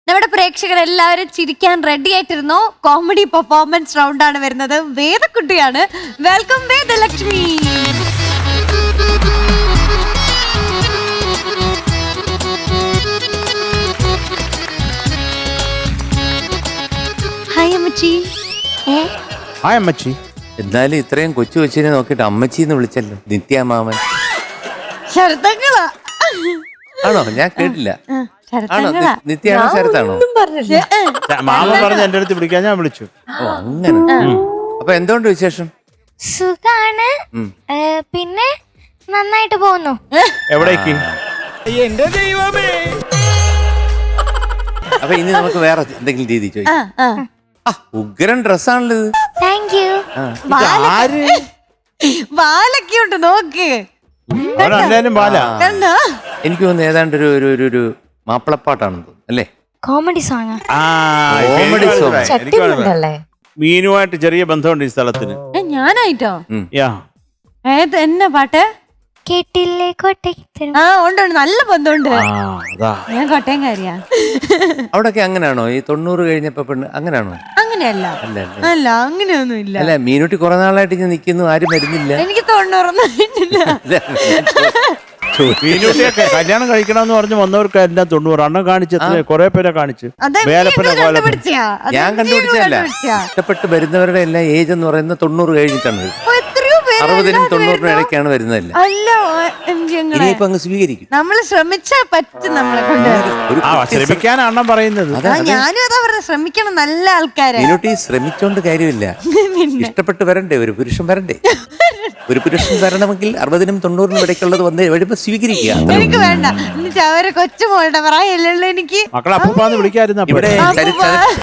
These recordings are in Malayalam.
നമ്മുടെ പ്രേക്ഷകരെല്ലാവരും ചിരിക്കാൻ റെഡി ആയിട്ടിരുന്നോ? കോമഡി പെർഫോമൻസ് റൗണ്ട് ആണ് വരുന്നത്. വേദക്കുട്ടിയാണ്. വെൽക്കം വേദലക്ഷ്മി. ഹായ് അമ്മച്ചി. ഹായ് അമ്മച്ചി. എന്നാലും ഇത്രയും കൊച്ചു കൊച്ചിനെ നോക്കിട്ട് അമ്മച്ചിന്ന് വിളിച്ചല്ലോ. നിത്യാമാമൻ ശരത്തങ്ങളാ ആണോ? ഞാൻ കേട്ടില്ല. ആണോ? ശരത്തങ്ങളാ. നിത്യാണോ ശരത്താണോ? മാമൻ പറഞ്ഞ എന്റെ അടുത്ത് വിളിക്കാൻ ഞാൻ വിളിച്ചു. ഓ അങ്ങനെ. അപ്പൊ എന്തുകൊണ്ട് വിശേഷം? സുഖാണ്. പിന്നെ നന്നായിട്ട് പോകുന്നു. എവിടേക്ക്? എന്റെ ദൈവമേ. അപ്പൊ ഇനി നമുക്ക് വേറെ എന്തെങ്കിലും രീതി ചോദിക്കാം. ഉഗ്രൻ ഡ്രസ്സാണല്ലോ ഇത്. Thank you. ആര് ബാലൊക്കെ ഉണ്ട് നോക്ക്. എന്തായാലും ബാല. കണ്ടോ? എനിക്ക് തോന്നുന്നു ഏതാണ്ട് ഒരു മാപ്പിളപ്പാട്ടാണെന്ന് തോന്നുന്നു അല്ലേ? Comedy song. Comedy song. മീനുമായിട്ട് ചെറിയ ബന്ധമുണ്ട് ഈ സ്ഥലത്തിന്. ഞാനായിട്ടോ? യാ. ഏത് എന്നാ പാട്ട്? കേട്ടില്ലേ കോട്ടയം. ആ ഉണ്ട് ഉണ്ട്, നല്ല ബന്ധമുണ്ട്. അതാ. ഞാൻ കോട്ടയംകാരിയാ. അവിടൊക്കെ അങ്ങനെയാണോ? ഈ 90 കഴിഞ്ഞപ്പോ പെണ്ണ് അങ്ങനെയാണോ? അങ്ങനെയല്ല. അല്ല അല്ല അങ്ങനെയൊന്നും ഇല്ല. അല്ല, മീനുട്ടി കുറെ നാളായിട്ട് ഞാൻ നിൽക്കുന്നു, ആരും വരുന്നില്ല. എനിക്ക് 90 മീനുട്ടിയൊക്കെ കല്യാണം കഴിക്കണമെന്ന് പറഞ്ഞ് വന്നവർക്ക് എല്ലാം 90. അണ്ണം കാണിച്ചത് കുറെ പേരെ കാണിച്ചു. വേലപ്പനെ പോലെ ഞാൻ കണ്ടുപിടിച്ചതല്ല. ഇഷ്ടപ്പെട്ട് വരുന്നവരുടെ എല്ലാം ഏജ് എന്ന് പറയുന്നത് 90 കഴിഞ്ഞിട്ടാണ്. 60-നും 90-നും ഇടയ്ക്കാണ് വരുന്നതല്ല. അല്ല ഇനിയിപ്പോ അങ്ങ് സ്വീകരിക്കും. നമ്മള് ശ്രമിച്ചാ പറ്റും നമ്മളെ കൊണ്ട്. ശ്രമിക്കാൻ അണ്ണം പറയുന്നത്. ഞാനും അതാ പറഞ്ഞ, ശ്രമിക്കണം. നല്ല ആൾക്കാരെ. മീനുട്ടി ശ്രമിച്ചോണ്ട് കാര്യമില്ല. ഇഷ്ടപ്പെട്ട് വരണ്ടേ? ഒരു പുരുഷൻ വരണ്ടേ? ഒരു പുരുഷൻ വരണമെങ്കിൽ 60-നും 90-നും ഇടയ്ക്കുള്ളത് വന്ന് വരുമ്പോ സ്വീകരിക്കുക. എനിക്ക് വേണ്ട. അവരെ കൊച്ചുമോളുടെ പ്രായമല്ലേ എനിക്ക്. മക്കളെ അപ്പൂപ്പാന്ന് വിളിക്കാതിരുന്ന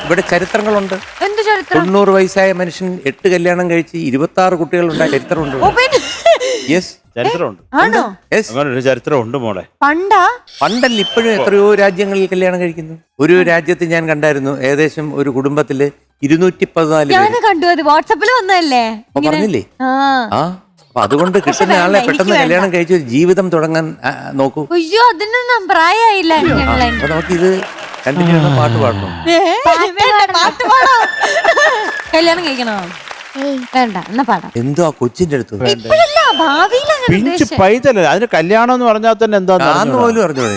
ഇവിടെ ചരിത്രങ്ങളുണ്ട്. എന്ത് ചരിത്രം? 90 വയസ്സായ മനുഷ്യൻ 8 കല്യാണം കഴിച്ച് 26 കുട്ടികളുണ്ടായ ചരിത്രമുണ്ട്. യെസ്, ചരിത്രമുണ്ട്. ആണോ? അങ്ങനെ ഒരു ചരിത്രമുണ്ട് മോളെ. പണ്ടാ? പണ്ടല്ല, ഇപ്പോഴും എത്രയോ രാജ്യങ്ങളിൽ കല്യാണം കഴിക്കുന്നു. ഒരു രാജ്യത്ത് ഞാൻ കണ്ടായിരുന്നു, ഏകദേശം ഒരു കുടുംബത്തില് 214 ഞാൻ കണ്ടു. അത് വാട്സാപ്പിൽ വന്നതല്ലേ? പറഞ്ഞില്ലേ? അപ്പൊ അതുകൊണ്ട് കിട്ടുന്ന ആളെ പെട്ടെന്ന് കല്യാണം കഴിച്ച് ജീവിതം തുടങ്ങാൻ നോക്കൂ. അയ്യോ, അതിനൊന്നും പ്രായമായില്ല ഞങ്ങളെ. അപ്പൊ നമുക്കിത് കണ്ടിന്യൂ പാട്ട് പാടണം. പാട്ട് പാടാ. കല്യാണം കഴിക്കണോ? വേണ്ട, എന്നാ പാടാം. എന്തോ ആ കൊച്ചിന്റെ അടുത്ത് ഇപ്പഴല്ല, ഭാവിയിലാണ്. പിഞ്ച് പൈതല്ലേ അതിന് കല്യാണം എന്ന് പറഞ്ഞാൽ തന്നെ എന്താന്ന് പോലും അറിഞ്ഞൂടെ?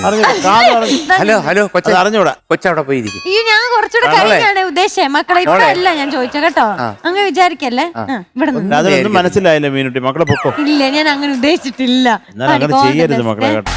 ഹലോ ഹലോ, അറിഞ്ഞൂടാ. കൊച്ചവിടെ പോയിരിക്കും. ഈ ഞാൻ കുറച്ചുകൂടെ കഴിഞ്ഞാണ് ഉദ്ദേശിച്ചത്. മക്കളെ ഇപ്പൊ അല്ല ഞാൻ ചോദിച്ച കേട്ടോ. അങ്ങ് വിചാരിക്കല്ലേ. ഇവിടെ അതൊന്നും മനസ്സിലായില്ല മീനുട്ടി. മക്കളെ പൊക്കോ. ഇല്ല, ഞാൻ അങ്ങനെ ഉദ്ദേശിച്ചിട്ടില്ല. എന്നാൽ അങ്ങനെ ചെയ്യരുത് മക്കളെ കേട്ടോ.